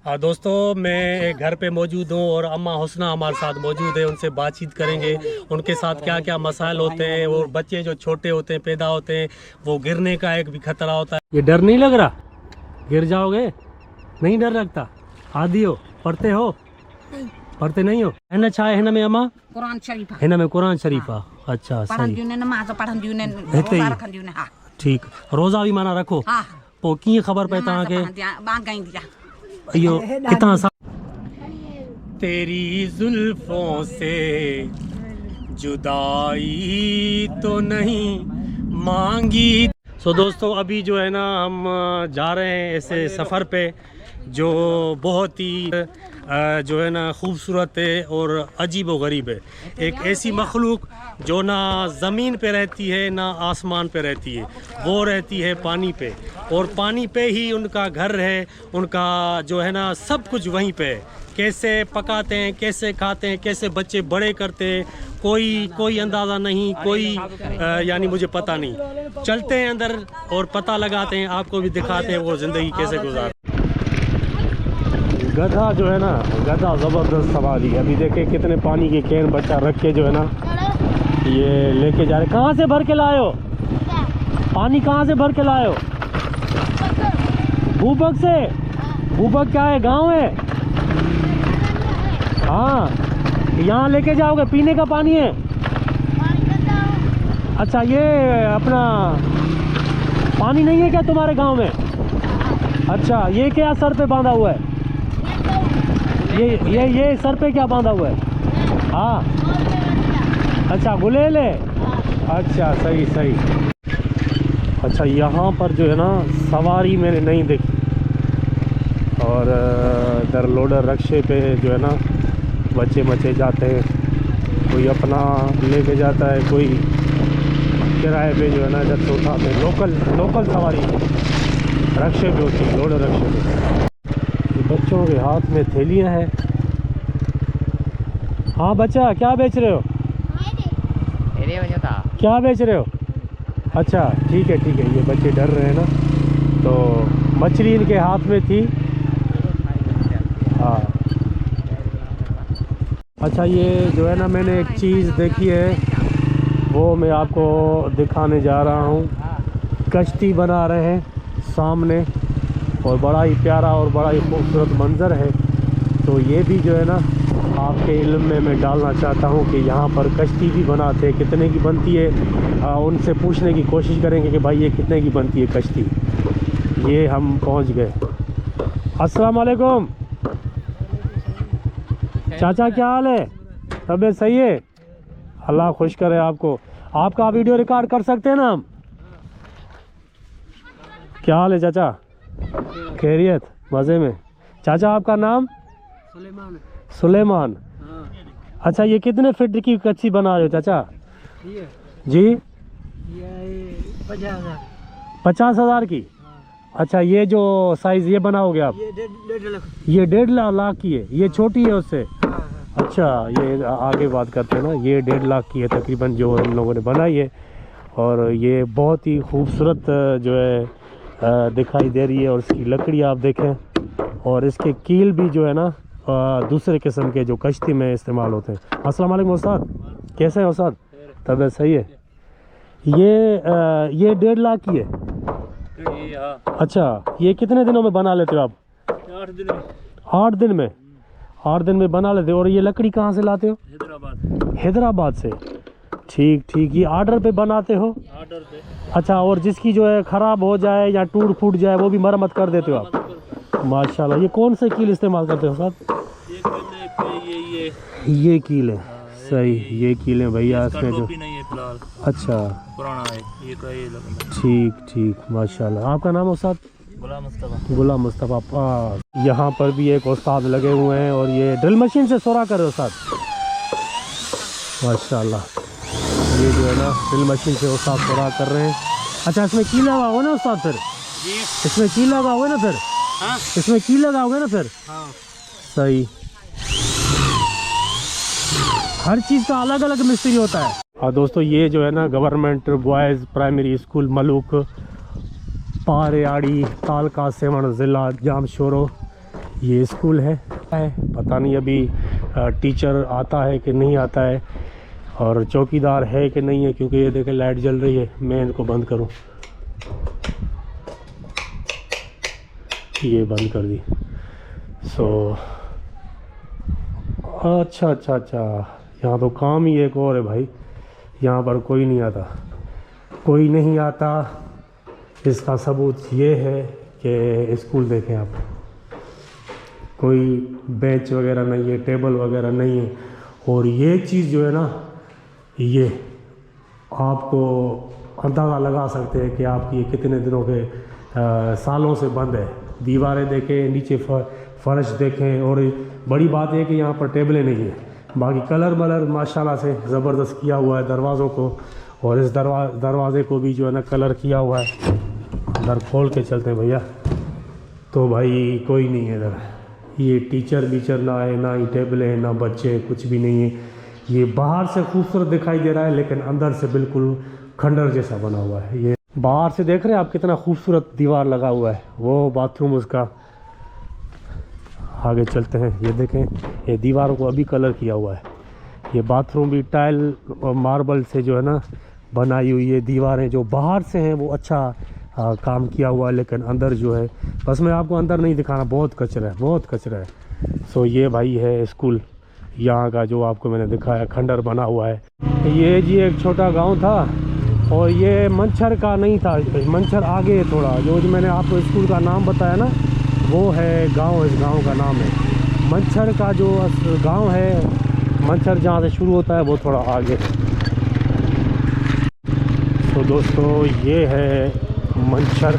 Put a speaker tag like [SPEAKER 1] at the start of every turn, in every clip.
[SPEAKER 1] दोस्तों मैं घर पे मौजूद हूँ और अम्मा हुस्ना हमारे साथ मौजूद है। उनसे बातचीत करेंगे, उनके साथ क्या क्या मसाइल होते हैं और बच्चे जो छोटे होते हैं पैदा होते हैं वो गिरने का एक भी खतरा होता है। ये डर नहीं लग रहा गिर जाओगे? नहीं डर लगता? आदि हो? पढ़ते हो? पढ़ते नहीं हो? हिन छा आहे हिन में अम्मा?
[SPEAKER 2] कुरान शरीफ
[SPEAKER 1] हिन में कुरान शरीफ आहे। अच्छा सही।
[SPEAKER 2] नमाज़ पढ़ंदियूं आहिनि,
[SPEAKER 1] हिते
[SPEAKER 2] रोज़ा
[SPEAKER 1] ई?
[SPEAKER 2] रखंदियूं आहिनि। हा
[SPEAKER 1] ठीक। रोज़ा भी माना रखो?
[SPEAKER 2] हा
[SPEAKER 1] पोइ कीअं ख़बर पए तव्हांखे?
[SPEAKER 2] बांग गाईंदी आहे।
[SPEAKER 1] इहो किथां सा? तेरी जुल्फों से जुदाई तो नहीं मांगी। दोस्तों अभी जो है ना हम जा रहे हैं ऐसे सफ़र पे जो बहुत ही जो है ना खूबसूरत है और अजीब व गरीब है। एक ऐसी मखलूक जो ना ज़मीन पे रहती है ना आसमान पे रहती है, वो रहती है पानी पे, और पानी पे ही उनका घर है, उनका जो है ना सब कुछ वहीं पे है। कैसे पकाते हैं, कैसे खाते हैं, कैसे बच्चे बड़े करते हैं, कोई अंदाज़ा नहीं, कोई यानी मुझे पता नहीं। चलते हैं अंदर और पता लगाते हैं, आपको भी दिखाते हैं वो ज़िंदगी कैसे गुजारते। गधा जो है ना, गधा ज़बरदस्त सवारी। अभी देखे कितने पानी के कैन बच्चा रख के जो है ना ये लेके जा रहे। कहाँ से भर के लाए हो पानी? कहाँ से भर के लाए हो? भूबक से। भूबक क्या है, गांव है? हाँ, यहाँ लेके जाओगे? पीने का पानी है? अच्छा, ये अपना पानी नहीं है क्या तुम्हारे गांव में? अच्छा, ये क्या सर पे बांधा हुआ है? ये सर पे क्या बांधा हुआ है? हाँ, अच्छा गुलेल है। अच्छा सही सही। अच्छा, यहाँ पर जो है ना सवारी मैंने नहीं देखी, और इधर लोडर रक्शे पे जो है ना बच्चे जाते हैं, कोई अपना लेके जाता है, कोई किराए पे जो है ना इधर से उठाते हैं। लोकल सवारी रक्शे पे होती है, लोडर रक्शे पे। बच्चों के हाथ में थैलियाँ हैं। हाँ बच्चा, क्या बेच रहे हो? क्या बेच रहे हो? अच्छा ठीक है ठीक है। ये बच्चे डर रहे हैं ना, तो मछली इनके हाथ में थी। हाँ अच्छा, ये जो है ना मैंने एक चीज़ देखी है वो मैं आपको दिखाने जा रहा हूँ। कश्ती बना रहे हैं सामने, और बड़ा ही प्यारा और बड़ा ही खूबसूरत मंज़र है। तो ये भी जो है ना आपके इल्म में मैं डालना चाहता हूँ कि यहाँ पर कश्ती भी बनाते हैं। कितने की बनती है उनसे पूछने की कोशिश करेंगे कि भाई ये कितने की बनती है कश्ती। ये हम पहुँच गए। अस्सलाम वालेकुम चाचा, क्या हाल है? तबीयत सही है? अल्लाह खुश करे आपको। आपका वीडियो रिकॉर्ड कर सकते हैं ना हम? क्या हाल है चाचा? खैरियत? मज़े में? चाचा आपका नाम? सुलेमान। अच्छा, ये कितने फीट की कच्ची बना रहे हो चाचा? जी, 50,000 की। अच्छा, ये जो साइज ये बनाओगे आप, ये 1.5 लाख की है? ये छोटी है उससे? अच्छा, ये आगे बात करते हैं ना। ये 1.5 लाख की है तकरीबन जो हम लोगों ने बनाई है, और ये बहुत ही खूबसूरत जो है दिखाई दे रही है। और इसकी लकड़ी आप देखें, और इसके कील भी जो है ना दूसरे किस्म के जो कश्ती में इस्तेमाल होते हैं। अस्सलाम वालेकुम उस्ताद, कैसे हैं उस्ताद? तबीयत सही है? ये 1.5 लाख की है? अच्छा, ये कितने दिनों में बना लेते हो आप? 8 दिन में। 8 दिन में? 8 दिन में बना लेते हो। और ये लकड़ी कहाँ से लाते हो? हैदराबाद से। ठीक ठीक। ये ऑर्डर पे बनाते हो? ऑर्डर पे। अच्छा, और जिसकी जो है ख़राब हो जाए या टूट फूट जाए वो भी मरम्मत कर देते हो आप? माशाल्लाह। ये कौन से कील इस्तेमाल करते हो साहब? ये कील है। सही, ये कील है भैया इसमें जो। अच्छा
[SPEAKER 3] पुराना है ये तो ये
[SPEAKER 1] ठीक ठीक माशाल्लाह। आपका नाम उस्ताद? गुलाम मुस्तफ़ा। यहाँ पर भी एक उस्ताद लगे हुए हैं, और ये ड्रिल मशीन से सोरा कर रहे हो उस्ताद? माशाल्लाह। ये जो है ना ड्रिल मशीन से उस्ताद सोरा कर रहे हैं। अच्छा, इसमें कील लगा हुआ ना उस्ताद? फिर इसमें कील लगा हुआ ना? फिर इसमें कील लगा हुआ ना? फिर सही। हर चीज़ का अलग अलग मिस्त्री होता है। हाँ दोस्तों, ये जो है ना government boys primary school Malook Pareari taluka Sehwan ज़िला जामशोरो, ये स्कूल है पता नहीं अभी टीचर आता है कि नहीं आता है और चौकीदार है कि नहीं है, क्योंकि ये देखें लाइट जल रही है। मैं इनको बंद करूं, ये बंद कर दी। अच्छा यहाँ तो काम ही एक और है भाई। यहाँ पर कोई नहीं आता। इसका सबूत ये है कि स्कूल देखें आप, कोई बेंच वगैरह नहीं है, टेबल वगैरह नहीं है। और ये चीज़ जो है ना, ये आपको अंदाज़ा लगा सकते हैं कि आपकी ये कितने दिनों के सालों से बंद है। दीवारें देखें, नीचे फर्श देखें, और बड़ी बात है कि यहाँ पर टेबलें नहीं हैं। बाकी कलर माशाल्लाह से ज़बरदस्त किया हुआ है दरवाज़ों को, और इस दरवाज़े को भी जो है ना कलर किया हुआ है। अंदर खोल के चलते हैं भैया, तो भाई कोई नहीं है इधर। ये टीचर ना है, ना ही टेबलें हैं, ना बच्चे, कुछ भी नहीं है। ये बाहर से खूबसूरत दिखाई दे रहा है, लेकिन अंदर से बिल्कुल खंडर जैसा बना हुआ है। ये बाहर से देख रहे हैं आप कितना खूबसूरत दीवार लगा हुआ है, वो बाथरूम उसका। आगे चलते हैं, ये देखें, ये दीवारों को अभी कलर किया हुआ है। ये बाथरूम भी टाइल और मार्बल से जो है ना बनाई हुई है। दीवारें जो बाहर से हैं वो अच्छा काम किया हुआ है, लेकिन अंदर जो है, बस मैं आपको अंदर नहीं दिखाना, बहुत कचरा है। सो ये भाई है स्कूल यहाँ का, जो आपको मैंने दिखाया, खंडर बना हुआ है। ये जी एक छोटा गांव था, और ये मंछर का नहीं था, मंछर आगे है थोड़ा। जो मैंने आपको स्कूल का नाम बताया ना, वो है गांव, इस गांव का नाम है मंछर का। जो गांव है मंछर जहाँ से शुरू होता है वो थोड़ा आगे। तो दोस्तों ये है मंछर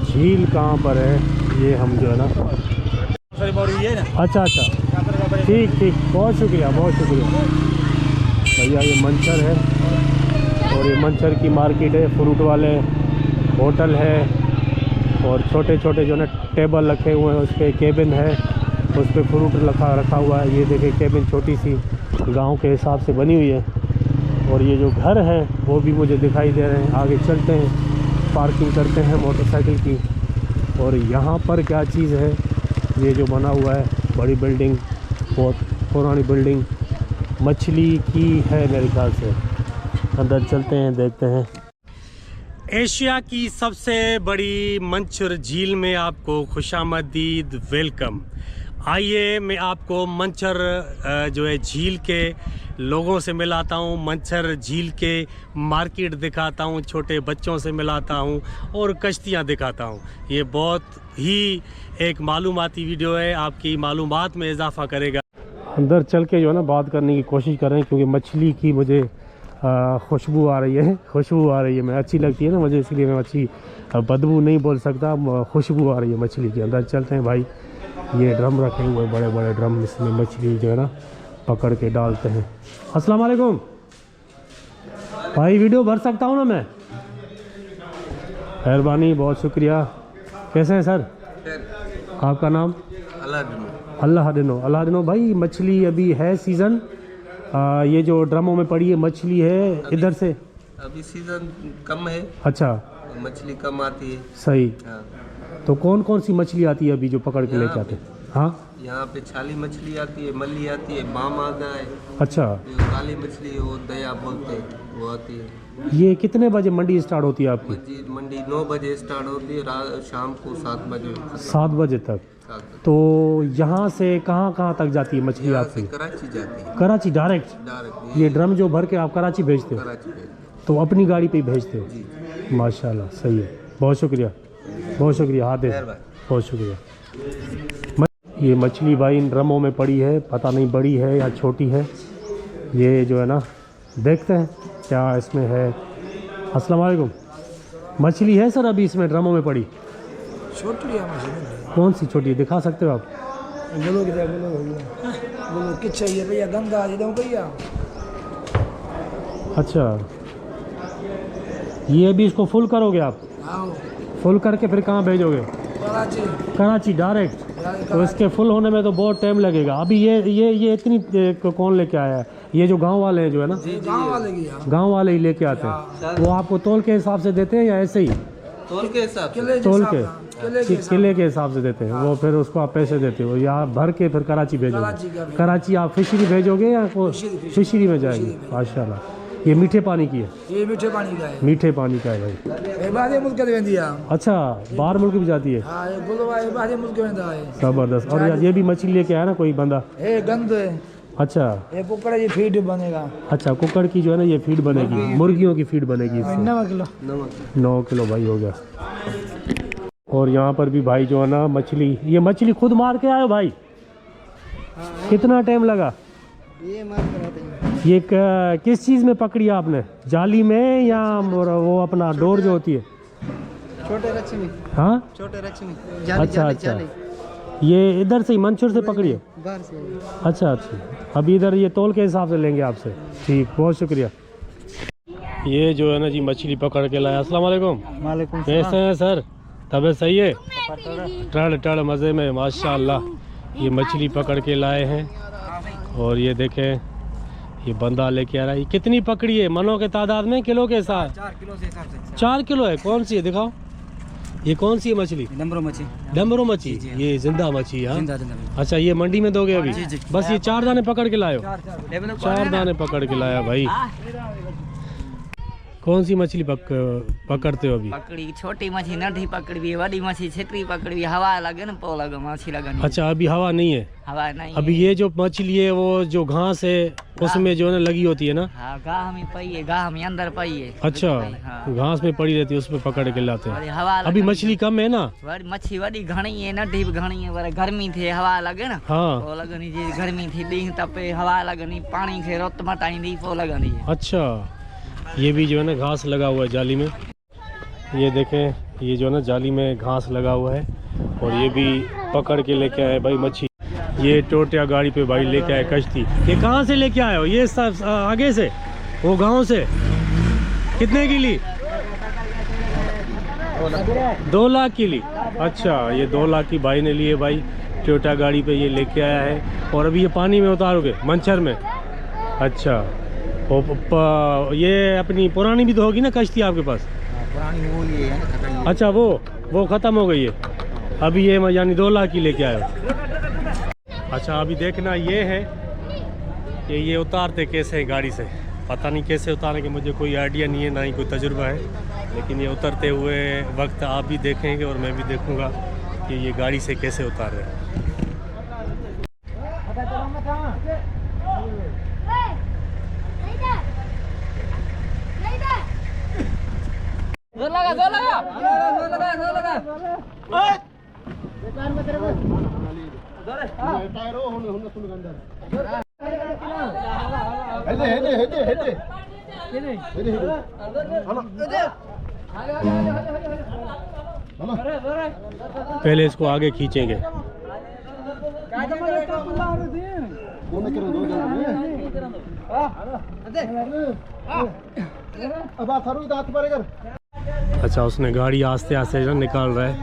[SPEAKER 1] झील। कहाँ पर है ये, हम जो है ना, अच्छा ठीक, बहुत शुक्रिया भैया। ये मंछर है, और ये मंछर की मार्केट है, फ्रूट वाले होटल है, और छोटे जो ना टेबल रखे हुए हैं, उस पर केबिन है, उस पर फ्रूट रखा हुआ है। ये देखिए केबिन छोटी सी गांव के हिसाब से बनी हुई है। और ये जो घर है वो भी मुझे दिखाई दे रहे हैं। आगे चलते हैं, पार्किंग करते हैं मोटरसाइकिल की। और यहाँ पर क्या चीज़ है, ये जो बना हुआ है बड़ी बिल्डिंग, बहुत पुरानी बिल्डिंग, मछली की है मेरे ख्याल से। अंदर चलते हैं, देखते हैं। एशिया की सबसे बड़ी मंछर झील में आपको खुशामदीद वेलकम। आइए मैं आपको मंछर जो है झील के लोगों से मिलाता हूँ, मंछर झील के मार्केट दिखाता हूँ, छोटे बच्चों से मिलाता हूँ, और कश्तियाँ दिखाता हूँ। ये बहुत ही एक मालूमाती वीडियो है, आपकी मालूमात में इजाफा करेगा। अंदर चल के जो है ना बात करने की कोशिश कर रहे हैं, क्योंकि मछली की मुझे खुशबू आ रही है। मैं अच्छी लगती है ना मुझे, इसलिए मैं अच्छी बदबू नहीं बोल सकता, खुशबू आ रही है मछली की। अंदर चलते हैं भाई। ये ड्रम रखे हुए, बड़े ड्रम, इसमें मछली जो है ना पकड़ के डालते हैं। अस्सलाम वालेकुम भाई, वीडियो भर सकता हूँ ना मैं? मेहरबानी, बहुत शुक्रिया। कैसे हैं सर? आपका नाम? अल्लाह दिनो भाई। मछली अभी है सीज़न, ये जो ड्रमों में पड़ी है मछली है इधर से
[SPEAKER 4] अभी सीजन कम है।
[SPEAKER 1] अच्छा,
[SPEAKER 4] मछली कम आती है।
[SPEAKER 1] सही।
[SPEAKER 4] हाँ।
[SPEAKER 1] तो कौन सी मछली आती है अभी जो पकड़ के लेके आते हैं? हाँ,
[SPEAKER 4] यहाँ पे छाली मछली आती है, मल्ली आती है, बाम आता है।
[SPEAKER 1] अच्छा,
[SPEAKER 4] काली मछली वो दया बोलते हैं, वो आती है।
[SPEAKER 1] ये कितने बजे मंडी स्टार्ट होती है आपकी?
[SPEAKER 4] मंडी 9 बजे स्टार्ट होती है, शाम को 7 बजे।
[SPEAKER 1] 7 बजे तक। तो यहाँ से कहाँ तक जाती है मछली आपकी?
[SPEAKER 4] कराची जाती है।
[SPEAKER 1] कराची डायरेक्ट? ये ड्रम जो भर के आप कराची भेजते हो?
[SPEAKER 4] कराची भेजते।
[SPEAKER 1] तो अपनी गाड़ी पे ही भेजते हो? माशाल्लाह, सही है, बहुत शुक्रिया। हाथ दे, बहुत शुक्रिया। ये मछली भाई इन ड्रमों में पड़ी है, पता नहीं बड़ी है या छोटी है। ये जो है ना, देखते हैं क्या इसमें है। अस्सलाम वालेकुम। मछली है सर अभी इसमें ड्रमों में पड़ी?
[SPEAKER 5] छोटी है मछली।
[SPEAKER 1] कौन सी छोटी है, दिखा सकते हो आप?
[SPEAKER 5] बोलो कि चाहिए भैया, गंगा आ जाऊँ भैया। अच्छा,
[SPEAKER 1] ये अभी इसको फुल करोगे आप?
[SPEAKER 5] आओ।
[SPEAKER 1] फुल करके फिर कहाँ भेजोगे? कराची डायरेक्ट? तो इसके फुल होने में तो बहुत टाइम लगेगा। अभी ये इतनी कौन लेके आया है? ये जो गांव वाले हैं जो है ना, गांव वाले ही लेके आते हैं। वो आपको तोल के हिसाब से देते हैं या ऐसे ही?
[SPEAKER 4] तोल के हिसाब से।
[SPEAKER 1] तोल के। किले के हिसाब से देते हैं वो, फिर उसको आप पैसे देते हो या भर के फिर कराची भेजोगे? कराची आप फिशरी भेजोगे या फिशरी में जाएंगे? माशाल्लाह। ये मीठे पानी की है?
[SPEAKER 5] ये मीठे पानी का है।
[SPEAKER 1] मीठे पानी का है भाई।
[SPEAKER 5] ये बाहर मुल्क के वेंदी है।
[SPEAKER 1] अच्छा, बाहर मुल्क भी जाती है?
[SPEAKER 5] हां, ये गुलवा ये बाहर मुल्क के वेंदा है।
[SPEAKER 1] जबरदस्त। और ये भी मछली लेके आया ना कोई बंदा?
[SPEAKER 5] ये गंद है।
[SPEAKER 1] अच्छा,
[SPEAKER 5] ये कुकड़ की फीड बनेगा।
[SPEAKER 1] अच्छा, कुकड़ की जो है ना ये फीड बनेगी, मुर्गियों की फीड बनेगी इससे।
[SPEAKER 5] 9 किलो।
[SPEAKER 1] 9 किलो भाई हो गया। और यहाँ पर भी भाई जो है ना मछली, ये मछली खुद मार के आए भाई? कितना टाइम लगा?
[SPEAKER 5] ये मार कर आते हैं।
[SPEAKER 1] ये किस चीज़ में पकड़ी आपने? जाली में या वो अपना डोर जो होती है?
[SPEAKER 5] छोटे रच्चे में।
[SPEAKER 1] हाँ,
[SPEAKER 5] छोटे रच्चे में।
[SPEAKER 1] अच्छा अच्छा, ये इधर से ही मंचूर से पकड़ी है?
[SPEAKER 5] बाहर से।
[SPEAKER 1] अच्छा अच्छा, अभी इधर ये तोल के हिसाब से लेंगे आपसे। ठीक, बहुत शुक्रिया। ये जो है ना जी मछली पकड़ के लाया। अस्सलाम वालेकुम।
[SPEAKER 5] वालेकुम
[SPEAKER 1] कैसे हैं सर? तबीयत सही है? टड़ टड़ मज़े में माशाल्लाह। ये मछली पकड़ के लाए हैं और ये देखें ये बंदा लेके आ रहा है। ये कितनी पकड़ी है मनों के तादाद में, किलो के साथ?
[SPEAKER 5] 4 किलो से हिसाब से।
[SPEAKER 1] 4 किलो है। कौन सी है दिखाओ, ये कौन सी है मछली?
[SPEAKER 5] डमरू मछली।
[SPEAKER 1] डमरू मछली, ये जिंदा मछली है?
[SPEAKER 5] जिंदा।
[SPEAKER 1] अच्छा, ये मंडी में दोगे अभी?
[SPEAKER 5] जी।
[SPEAKER 1] बस ये 4 दाने पकड़ के लाए हो? 4 दाने पकड़ के लाया भाई। कौन सी मछली पकड़ते हो अभी?
[SPEAKER 6] पकड़ी छोटी मछली नठी पकड़ी भी, बड़ी मछली छितरी पकड़ी भी। हवा लगे ना पो लगे मछली लगनी।
[SPEAKER 1] अच्छा, अभी हवा नहीं है?
[SPEAKER 6] हवा नहीं
[SPEAKER 1] अभी ये जो मछली है वो जो घास है उसमें जो है ना लगी होती है ना?
[SPEAKER 6] हाँ, गाह में पई है, गाह में अंदर पई है।
[SPEAKER 1] अच्छा,
[SPEAKER 6] हाँ।
[SPEAKER 1] घास में पड़ी रहती है उसमें पकड़ के लाते हैं।
[SPEAKER 6] बड़ी हवा
[SPEAKER 1] अभी मछली कम है ना?
[SPEAKER 6] बड़ी मछली बड़ी घनी है, नठी भी घनी है। बड़े गर्मी थे, हवा लगे ना
[SPEAKER 1] हाँ।
[SPEAKER 6] पो लगनी जी। गर्मी थी दी तपे, हवा लगनी, पानी खे रोत मटाई दी पो लगनी है।
[SPEAKER 1] अच्छा, ये भी जो है ना घास लगा हुआ है जाली में। ये देखें, ये जो है ना जाली में घास लगा हुआ है और ये भी पकड़ के लेके आए भाई मच्छी। ये टोटिया गाड़ी पे भाई लेके आए कश्ती। ये कहाँ से लेके आए हो? ये सब आगे से, वो गांव से? कितने की ली? 2 लाख की ली। अच्छा, ये 2 लाख की भाई ने लिए भाई, टोटिया गाड़ी पे ये लेके आया है। और अभी ये पानी में उतारोगे मंचर में? अच्छा, ये अपनी पुरानी भी तो होगी ना कश्ती आपके पास?
[SPEAKER 5] पुरानी वो ये है ना।
[SPEAKER 1] अच्छा, वो ख़त्म हो गई है। अभी ये यानी 2 लाख की लेके आए हो? अच्छा, अभी देखना ये है कि ये उतारते कैसे हैं गाड़ी से। पता नहीं कैसे उतारने के, मुझे कोई आइडिया नहीं है, ना ही कोई तजुर्बा है। लेकिन ये उतरते हुए वक्त आप भी देखेंगे और मैं भी देखूँगा कि ये गाड़ी से कैसे उतार रहे हैं। पहले इसको आगे खींचेंगे। अच्छा, उसने गाड़ी आस्ते आस्ते जो निकाल रहा है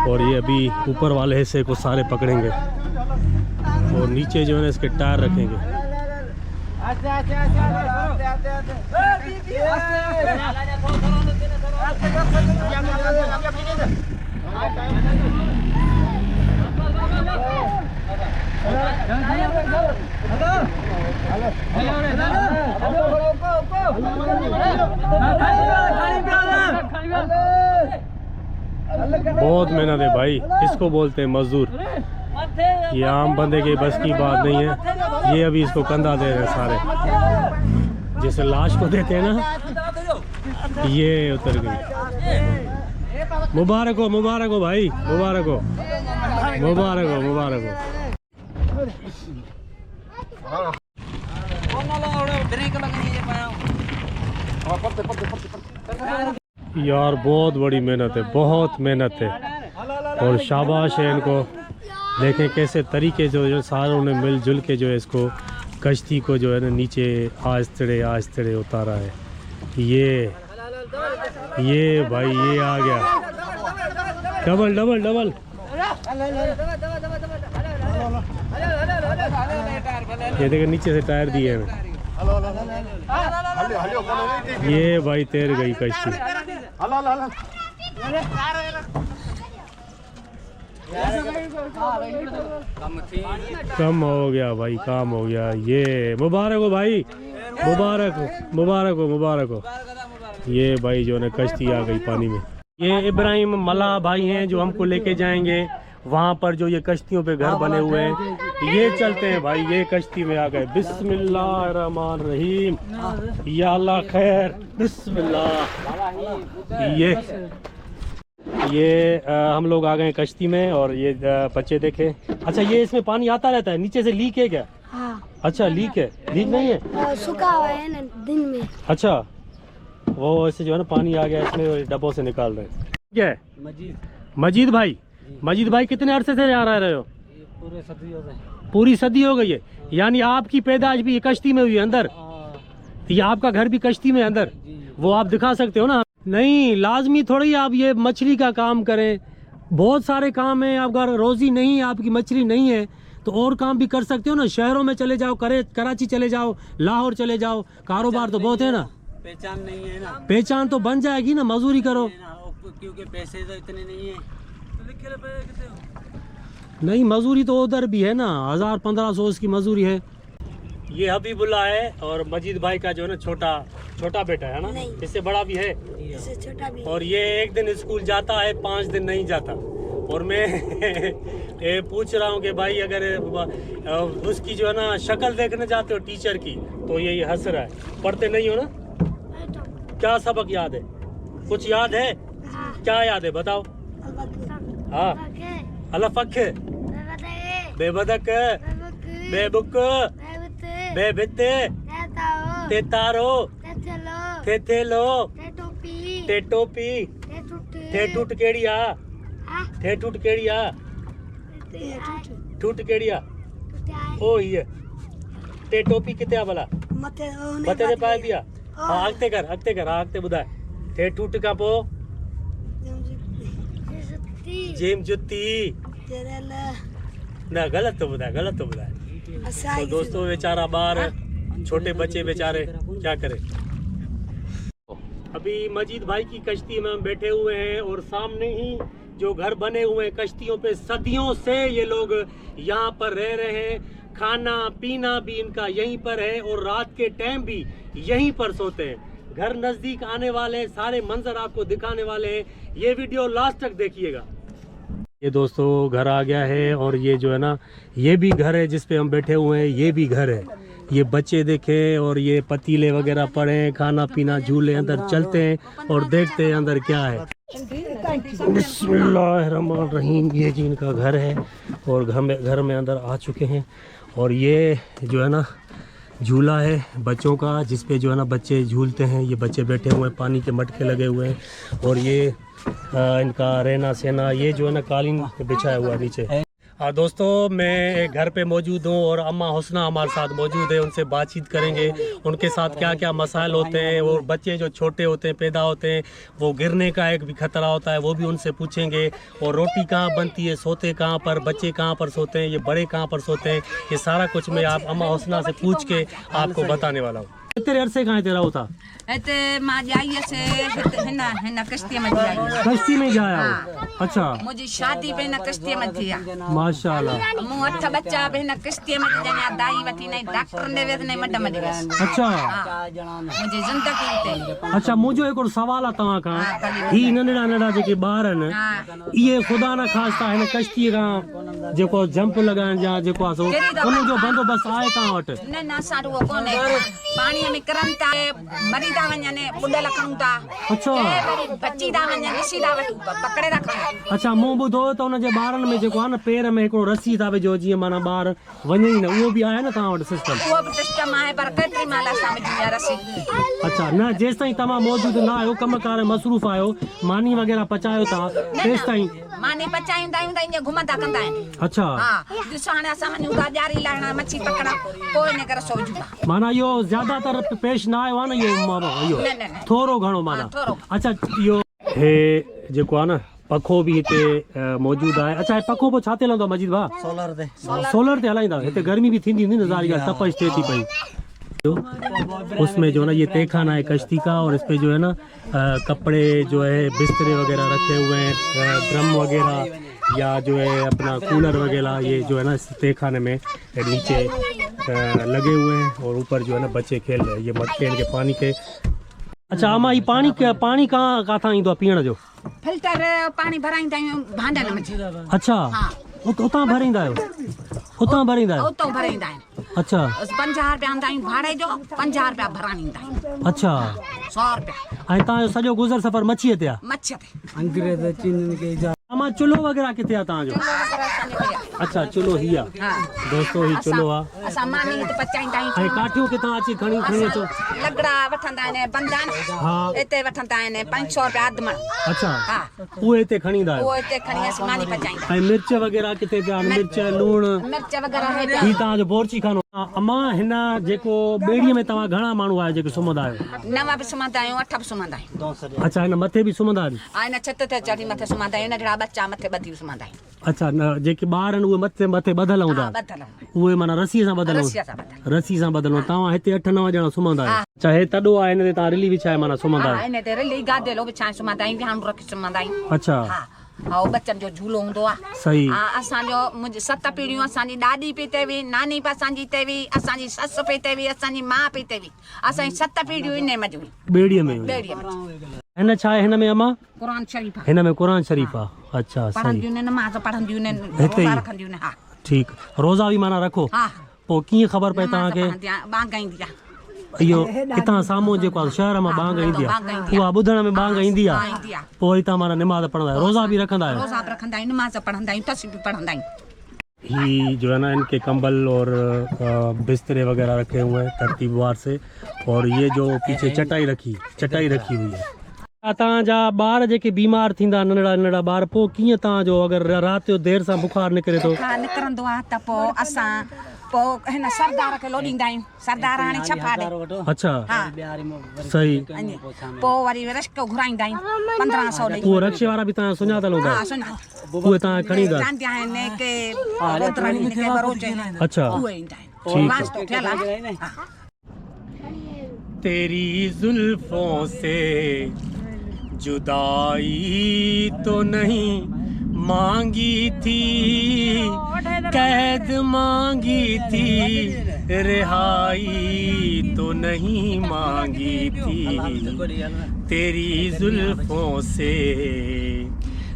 [SPEAKER 1] और ये अभी ऊपर वाले हिस्से को सारे पकड़ेंगे और नीचे जो है ना इसके टायर रखेंगे। बहुत मेहनत है भाई, इसको बोलते हैं मजदूर। ये आम बंदे के बस की बात नहीं है। ये अभी इसको कंधा दे रहे हैं सारे, जैसे लाश को देते हैं ना। ये उतर गई। मुबारक हो, मुबारक हो भाई, मुबारक हो, मुबारक हो, मुबारक हो। यार बहुत बड़ी मेहनत है, बहुत मेहनत है और शाबाश है इनको। देखें कैसे तरीके जो सारों ने मिलजुल के जो है इसको कश्ती को जो है ना नीचे आहिस्ते उतारा है। ये भाई ये आ गया, डबल डबल डबल। ये देखें नीचे से टायर दिए हैं। ये भाई तैर गई कश्ती। कम हो गया भाई, काम हो गया। ये मुबारक हो भाई, मुबारक हो, मुबारक हो, मुबारक हो। ये भाई जो है कश्ती आ गई पानी में। ये इब्राहिम मल्ला भाई हैं जो हमको लेके जाएंगे वहाँ पर जो ये कश्तियों पे घर बने हुए हैं। ये चलते हैं भाई, ये कश्ती में आ गए। बिस्मिल्लाहिर्रहमानिर्रहीम, या अल्लाह खैर, बिस्मिल्लाह। ये हम लोग आ गए कश्ती में और ये बच्चे देखे। अच्छा, ये इसमें पानी आता रहता है, नीचे से लीक है क्या?
[SPEAKER 7] हाँ।
[SPEAKER 1] अच्छा, लीक है, लीक नहीं है?
[SPEAKER 7] सूखा हुआ है ना दिन में।
[SPEAKER 1] अच्छा, वो ऐसे जो है ना पानी आ गया इसमें, डब्बों से निकाल रहे हैं। क्या है? मजीद भाई, मजीद भाई कितने अरसे से आ रहे हो?
[SPEAKER 5] पूरे सदी हो गए।
[SPEAKER 1] पूरी सदी हो गई है, यानी आपकी पैदाइश भी कश्ती में हुई है अंदर? ये आपका घर भी कश्ती में अंदर? वो आप दिखा सकते हो ना? नहीं, लाजमी थोड़ी आप ये मछली का काम करें, बहुत सारे काम है। आप अगर रोजी नहीं है, आपकी मछली नहीं है तो और काम भी कर सकते हो ना। शहरों में चले जाओ, कराची चले जाओ, लाहौर चले जाओ, कारोबार तो बहुत है ना।
[SPEAKER 3] पहचान नहीं है ना,
[SPEAKER 1] पहचान तो बन जाएगी ना, मजदूरी करो।
[SPEAKER 3] क्योंकि पैसे तो इतने नहीं है।
[SPEAKER 1] नहीं, मजदूरी तो उधर भी है ना, 1000-1500 इसकी मजदूरी है। ये हबीबुल्लाह है और मजीद भाई का जो है ना छोटा बेटा है ना, इससे बड़ा भी है,
[SPEAKER 7] इससे छोटा भी।
[SPEAKER 1] और ये एक दिन स्कूल जाता है, 5 दिन नहीं जाता। और मैं ये पूछ रहा हूँ कि भाई अगर उसकी जो है ना शक्ल देखने जाते हो टीचर की तो ये हंस रहा है। पढ़ते नहीं हो ना? क्या सबक याद है? कुछ याद है? क्या याद है बताओ? हाँ, अलफक, बेबदक, बेबुक, बेबिते, तेतारो, तेथेलो, टेटोपी, ठेठुट केड़िया, ठेठुट केड़िया, ठुट केड़िया, ओ ये टेटोपी किते भला मते दे पाए दिया। हाँ, अगते कर, अगते बुधाए। ठेठुट का पो जेम जुत्ती ना, गलत तो बुधाए। तो दोस्तों बेचारा बाहर छोटे बच्चे बेचारे क्या करें। अभी मजीद भाई की कश्ती में हम बैठे हुए हैं और सामने ही जो घर बने हुए हैं कश्तियों पे, सदियों से ये लोग यहाँ पर रह रहे हैं। खाना पीना भी इनका यहीं पर है और रात के टाइम भी यहीं पर सोते हैं। घर नजदीक आने वाले, सारे मंजर आपको दिखाने वाले हैं। ये वीडियो लास्ट तक देखिएगा। ये दोस्तों घर आ गया है और ये जो है ना, ये भी घर है जिस पे हम बैठे हुए हैं, ये भी घर है। ये बच्चे देखे और ये पतीले वगैरह पड़े हैं, खाना पीना, झूले, अंदर चलते हैं और देखते हैं अंदर क्या है। बिस्मिल्लाहिर्रहमानिर्रहीम, ये जी इनका घर है और घर में अंदर आ चुके हैं। और ये जो है ना झूला है बच्चों का, जिस पे जो है ना बच्चे झूलते हैं। ये बच्चे बैठे हुए हैं, पानी के मटके लगे हुए हैं और ये इनका रहना सहना, ये जो है ना कालीन बिछाया हुआ नीचे। हाँ दोस्तों, मैं घर पे मौजूद हूँ और अम्मा हुस्ना हमारे साथ मौजूद है। उनसे बातचीत करेंगे, उनके साथ क्या क्या मसाइल होते हैं। और बच्चे जो छोटे होते हैं, पैदा होते हैं, वो गिरने का एक भी खतरा होता है, वो भी उनसे पूछेंगे। और रोटी कहाँ बनती है, सोते कहाँ पर, बच्चे कहाँ पर सोते हैं, ये बड़े कहाँ पर सोते हैं, ये सारा कुछ मैं आप अम्मा हुस्ना से पूछ के आपको बताने वाला हूँ। तेरे अरसे कहाँ तेरा होता?
[SPEAKER 2] एते मां जाई से है कश्ती में जाई।
[SPEAKER 1] कश्ती में जाया हो? अच्छा,
[SPEAKER 2] मुझे शादी पे ना कश्ती में थी।
[SPEAKER 1] माशाल्लाह।
[SPEAKER 2] मु 8 बच्चा पे ना कश्ती में जाने दाई वठी नहीं, डॉक्टर ने वेद नहीं मड मड।
[SPEAKER 1] अच्छा,
[SPEAKER 2] मुझे जिंदगी ते।
[SPEAKER 1] अच्छा, मुझो एक और सवाल आहे तव्हां खां। ही नंढड़ा नंढड़ा जेके ॿार आहिनि, इहे ख़ुदा न ख़ास्ता हिन कश्तीअ खां जेको जंप लॻाइण या जेको आहे सो उनजो बंदोबस्तु आहे तव्हां वटि?
[SPEAKER 2] न न साडो कोने। पानी में करन ता मरी दा वने बुडल खणू ता।
[SPEAKER 1] अच्छा,
[SPEAKER 2] बच्ची दा वने निसी दा वटू पकड़े रखा।
[SPEAKER 1] अच्छा, मूं ॿुधो त उन जे ॿारनि में जेको आहे न पेर में हिकिड़ो रस्सी था विझो, जीअं माना ॿार वञे ई न, उहो बि आहे न तव्हां वटि सिस्टम?
[SPEAKER 2] वो भी सिस्टम आहे पर केतरी माल असां में जीअं रसी।
[SPEAKER 1] अच्छा, न जेसि ताईं तव्हां मौजूद न आहियो, कमकार मसरूफ़ आहियो, मानी वग़ैरह पचायो था, तेसि ताईं
[SPEAKER 2] मानी पचाईंदा आहियूं त ईअं घुमंदा कंदा आहिनि।
[SPEAKER 1] अच्छा,
[SPEAKER 2] हा, ॾिसो हाणे असां वञूं था ॾियारी लाहिण, मच्छी पकड़ा, पोइ इन करे सोचूं था।
[SPEAKER 1] माना इहो ज़्यादातर पेश न आयो आहे न, इहो थोरो घणो माना? अच्छा, इहो हे जेको आहे न पखो बि हिते मौजूद आहे। अच्छा, पखो पोइ छा ते हलंदो आहे मजीद भाउ? सोलर ते हलाईंदा। हिते गर्मी बि थींदी हूंदी न, ज़ारी ॻाल्हि, तपश थिए थी पई। उसमें जो है ना ये तहखाना है कश्ती का, और इस पे जो है ना कपड़े जो है बिस्तरे वगैरह रखे हुए हैं, ड्रम वगैरह या जो है अपना कूलर वगैरह, ये जो है ना इस तहखाने में नीचे लगे हुए हैं, और ऊपर जो है ना बच्चे खेल रहे हैं ये मटके के पानी के। अच्छा अम्मा ये पानी कहाँ काथां ईंदो आहे पीअण जो?
[SPEAKER 2] फिल्टर पानी भराईंदा आहियूं भांडनि में।
[SPEAKER 1] अच्छा उतां भरींदा आहियो? उतां भरींदा आहियो?
[SPEAKER 2] उतां भराईंदा आहियूं।
[SPEAKER 1] अच्छा
[SPEAKER 2] 50 रुपया आंदा आहियूं भाड़े जो, 50 रुपया भराईंदा आहियूं।
[SPEAKER 1] अच्छा
[SPEAKER 2] 100 रुपया।
[SPEAKER 1] ऐं तव्हांजो सॼो गुज़र सफ़र मच्छीअ ते आहे?
[SPEAKER 2] मच्छी ते।
[SPEAKER 3] अंग्रेज चीन के
[SPEAKER 1] अम्मा चुल्हो वग़ैरह किथे आहे तव्हांजो? अच्छा चुल्हो ही आहे।
[SPEAKER 2] हाँ
[SPEAKER 1] दोस्तो ही चुल्हो आहे।
[SPEAKER 2] असां मानी ते पचाईंदा
[SPEAKER 1] ऐं
[SPEAKER 2] आहियूं।
[SPEAKER 1] काठियूं किथां अची खणी अचो?
[SPEAKER 2] लकड़ा वठंदा आहिनि बंधन,
[SPEAKER 1] हा
[SPEAKER 2] हिते वठंदा आहिनि 500 रुपया अधु मण।
[SPEAKER 1] अच्छा
[SPEAKER 2] हा
[SPEAKER 1] उहे हिते खणी ईंदा आहियो?
[SPEAKER 2] उहो हिते खणी असां मानी पचाईंदा।
[SPEAKER 1] ऐं मिर्च वग़ैरह किथे पिया आहिनि? मिर्च लूणु
[SPEAKER 2] मिर्च वग़ैरह हेठि
[SPEAKER 1] ही तव्हांजो बोरची खानो? अम्मा हिन जेको ॿेड़ीअ में तव्हां घणा माण्हू आहियो जेके सुम्हंदा आहियो?
[SPEAKER 2] 9 बि सुम्हंदा आहियूं, 8 बि सुम्हंदा आहियूं।
[SPEAKER 1] अच्छा हिन मथे बि सुम्हंदा आहिनि?
[SPEAKER 2] हिन छित ते चढ़ी मथे सुम्हंदा आहियूं, नंढड़ा बच्चा मथे ॿधी सुम्हंदा आहियूं।
[SPEAKER 1] अच्छा न जेके ॿार आहिनि उहे मथे मथे ॿधल हूंदा?
[SPEAKER 2] ॿधल
[SPEAKER 1] उहे माना रसीअ सां ॿधल
[SPEAKER 2] रसीअ सां ॿधल।
[SPEAKER 1] रसी सां ॿधल। तव्हां हिते 8-9 ॼणा सुम्हंदा आहियो? अच्छा हे तॾो आहे हिन ते तव्हां रिली विछाए माना सुम्हंदा
[SPEAKER 2] हा
[SPEAKER 1] आहियो?
[SPEAKER 2] हिन ते रिली गादेलो विछाए सुम्हंदा आहियूं, विहाणो रखी सुम्हंदा आहियूं।
[SPEAKER 1] अच्छा
[SPEAKER 2] हा ऐं बच्चनि जो झूलो हूंदो आहे।
[SPEAKER 1] सही।
[SPEAKER 2] हा असांजो 7 पीढ़ियूं असांजी ॾाॾी पई ते हुई, नानी बि असांजी ते हुई, असांजी ससु पई ते हुई, असांजी माउ पई ते हुई, असांजी 7 पीढ़ियूं इन में हुई
[SPEAKER 1] ॿेड़ीअ में?
[SPEAKER 2] ॿेड़ीअ में।
[SPEAKER 1] हिन छा आहे हिन में अम्मा?
[SPEAKER 2] क़ुरान शरीफ़ आहे।
[SPEAKER 1] हिन में क़ुरान शरीफ़ आहे? अच्छा सही।
[SPEAKER 2] पढ़ंदियूं आहिनि, नमाज़ पढ़ंदियूं आहिनि,
[SPEAKER 1] हिते ई?
[SPEAKER 2] रोज़ा रखंदियूं आहिनि। हा
[SPEAKER 1] ठीकु। रोज़ा बि माना रखो?
[SPEAKER 2] हा
[SPEAKER 1] पोइ कीअं ख़बर पए तव्हांखे?
[SPEAKER 2] बांग ईंदी आहे।
[SPEAKER 1] इहो हितां साम्हूं जेको आहे शहर मां बांग ईंदी आहे, उहा ॿुधण में बांग ईंदी आहे?
[SPEAKER 2] ईंदी आहे।
[SPEAKER 1] पोइ वरी तव्हां माना निमाज़ पढ़ंदा आहियो, रोज़ा बि रखंदा आहियो?
[SPEAKER 2] रोज़ा बि रखंदा आहियूं, नमाज़ पढ़ंदा आहियूं, तस्बीह भी पढ़ंदा आहियूं।
[SPEAKER 1] ही जो है ना इनके कंबल और बिस्तरे वगैरह रखे हुए हैं तरतीबवार से, और ये जो पीछे चटाई रखी हुई है। तव्हांजा ॿार जेके बीमार थींदा नंढड़ा ॿार, पोइ कीअं तव्हांजो अगरि राति जो देरि सां बुखार निकिरे थो?
[SPEAKER 2] हा निकिरंदो आहे त पोइ असां हिन सरदार खे लोॾींदा आहियूं। सरदार हाणे छफा ॾे।
[SPEAKER 1] अच्छा
[SPEAKER 2] हा
[SPEAKER 1] सही।
[SPEAKER 2] पोइ वरी रिश्तो घुराईंदा आहियूं 1500 ॾेई।
[SPEAKER 1] उहो रक्शे वारा बि तव्हां सुञातल हूंदा?
[SPEAKER 2] हा सुञातल।
[SPEAKER 1] उहे तव्हां खणी ईंदा?
[SPEAKER 2] जांदिया आहिनि के ओतराणी के बरोच आहिनि।
[SPEAKER 1] अच्छा
[SPEAKER 2] उहे ईंदा आहिनि।
[SPEAKER 1] ठीक है।
[SPEAKER 2] वास्तो थियल आहे। हा
[SPEAKER 1] तेरी जुल्फों से जुदाई तो नहीं मांगी थी, कैद मांगी थी, रिहाई तो नहीं मांगी थी, तेरी जुल्फों से।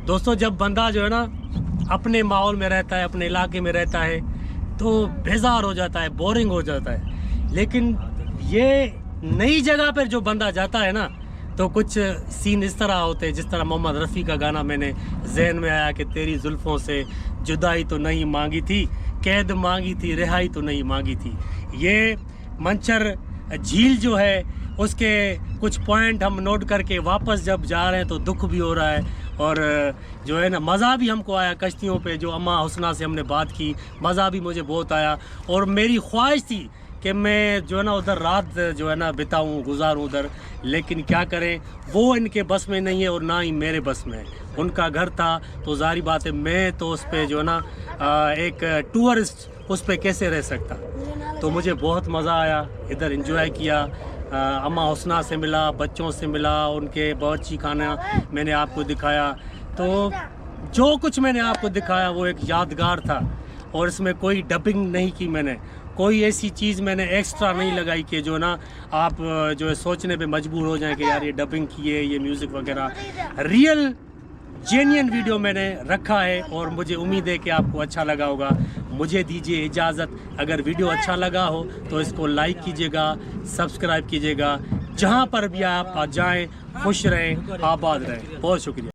[SPEAKER 1] दोस्तों जब बंदा जो है ना अपने माहौल में रहता है, अपने इलाके में रहता है, तो बेजार हो जाता है, बोरिंग हो जाता है। लेकिन ये नई जगह पर जो बंदा जाता है ना, तो कुछ सीन इस तरह होते हैं जिस तरह मोहम्मद रफ़ी का गाना मैंने जहन में आया कि तेरी जुल्फ़ों से जुदाई तो नहीं मांगी थी, कैद मांगी थी, रिहाई तो नहीं मांगी थी। ये मंचर झील जो है उसके कुछ पॉइंट हम नोट करके वापस जब जा रहे हैं तो दुख भी हो रहा है, और जो है ना मज़ा भी हमको आया कश्तियों पे। जो अम्मा हुस्ना से हमने बात की, मज़ा भी मुझे बहुत आया, और मेरी ख्वाहिश थी कि मैं जो है ना उधर रात जो है ना बिताऊं, गुजारूं उधर, लेकिन क्या करें वो इनके बस में नहीं है और ना ही मेरे बस में है। उनका घर था तो जारी बात है मैं तो उस पर जो है ना एक टूरिस्ट उस पर कैसे रह सकता। तो मुझे बहुत मज़ा आया, इधर एंजॉय किया, अम्मा हुस्ना से मिला, बच्चों से मिला, उनके बावर्ची खाना मैंने आपको दिखाया। तो जो कुछ मैंने आपको दिखाया वो एक यादगार था, और इसमें कोई डबिंग नहीं की मैंने, कोई ऐसी चीज़ मैंने एक्स्ट्रा नहीं लगाई कि जो ना आप जो है सोचने पे मजबूर हो जाएं कि यार ये डबिंग की है, ये म्यूज़िक वगैरह। रियल जेन्युइन वीडियो मैंने रखा है, और मुझे उम्मीद है कि आपको अच्छा लगा होगा। मुझे दीजिए इजाज़त, अगर वीडियो अच्छा लगा हो तो इसको लाइक कीजिएगा, सब्सक्राइब कीजिएगा। जहाँ पर भी आप जाएँ खुश रहें, आबाद रहें। बहुत शुक्रिया।